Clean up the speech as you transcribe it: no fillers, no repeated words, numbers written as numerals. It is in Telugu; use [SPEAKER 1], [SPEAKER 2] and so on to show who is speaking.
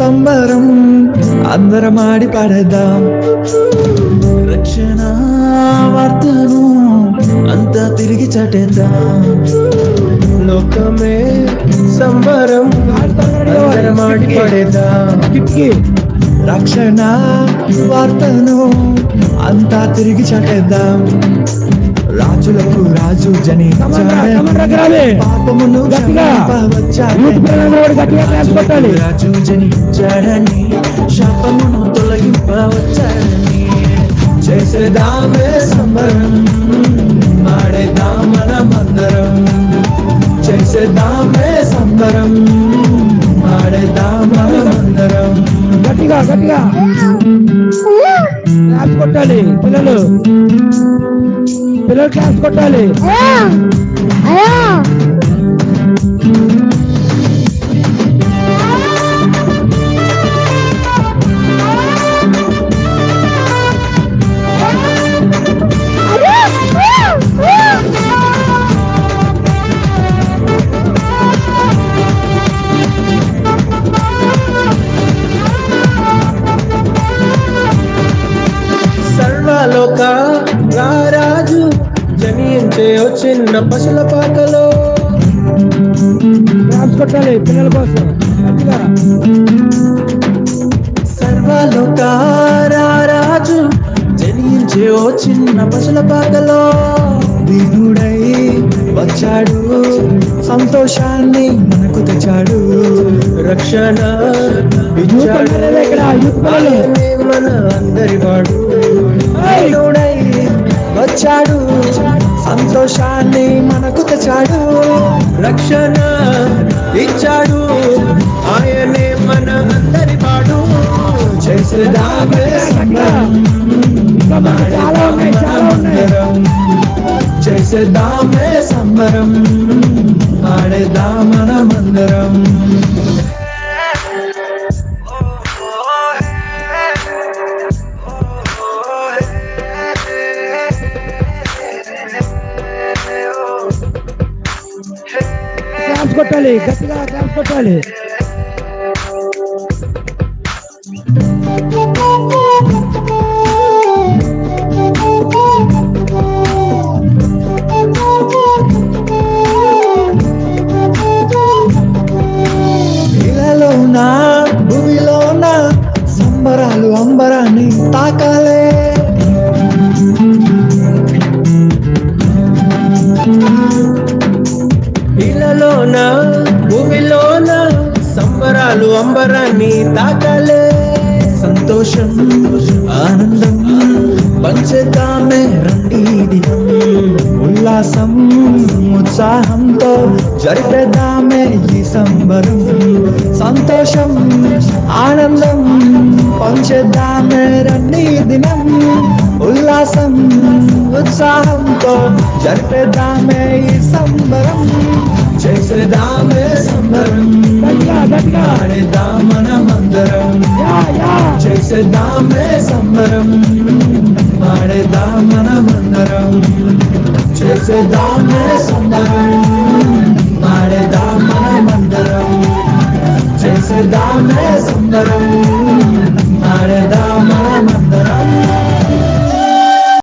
[SPEAKER 1] సంబరం అందరం ఆడి పాడేద్దాం. రక్షణ వార్తను అంతా తిరిగి చాటేద్దాం. లోకమే సంబరం అందరం ఆడి పాడేద్దాం. రక్షణ వార్తను అంతా తిరిగి చాటేద్దాం. రాజులకు రాజు జనించాడని పాపమును రాజు జనించాడని శాపమును తొలగింపవచ్చాడని చేసేదామే సంబరం ఆడేద్దాం మనమందరం. చేసేదామే సంబరం ఆడేద్దాం మనమందరం.
[SPEAKER 2] గట్టిగా గట్టిగా క్లాస్ కొట్టాలి పిల్లలు క్లాస్ కొట్టాలి.
[SPEAKER 1] సర్వలోక రాజు జనించే చిన్న పశుల పాకలో
[SPEAKER 2] క్లాస్ కొట్టాలి పిల్లల కోసం.
[SPEAKER 1] సర్వలోక రాజు జనించే చిన్న పశుల పాకలో దీనుడై వచ్చాడు, సంతోషాన్ని మనకు తెచ్చాడు. రక్షణ ఇచ్చాడు మన అందరి వాడు. దీనుడై వచ్చాడు, సంతోషాన్ని మనకు తెచ్చాడు. రక్షణ ఇచ్చాడు, ఆయనే మన అందరి వాడు. చేసేదామే చేసేదామే సంబరం ఆడేద్దాం మనమందరం.
[SPEAKER 2] క్లాస్ కొట్టాలి గట్టిగా క్లాస్ కొట్టాలి.
[SPEAKER 1] భూమిలోన సంబరాలు అంబరాన్ని తాకాలే. ఇళ్ళలోన భూమిలోన సంబరాలు అంబరాన్ని తాకాలే. సంతోషం ఆనందం పంచేద్దామే రండి దినం. ఉల్లాసం ఉత్సాహంతో జరిపేద్దామే ఈ సంబరం. సంతోషం ఆనందం పంచేద్దామే రండి దినం. ఉల్లాసం ఉత్సాహంతో జరిపేద్దామే ఈ సంబరం. చేసేదామే సంబరం ఆడేద్దాం మనమందరం. చేసేదామే సంబరం ఆడేద్దాం మనమందరం. చేసేదామే సంబరం ఆడేద్దాం మనమందరం. చేసేదామే సంబరం ఆడేద్దాం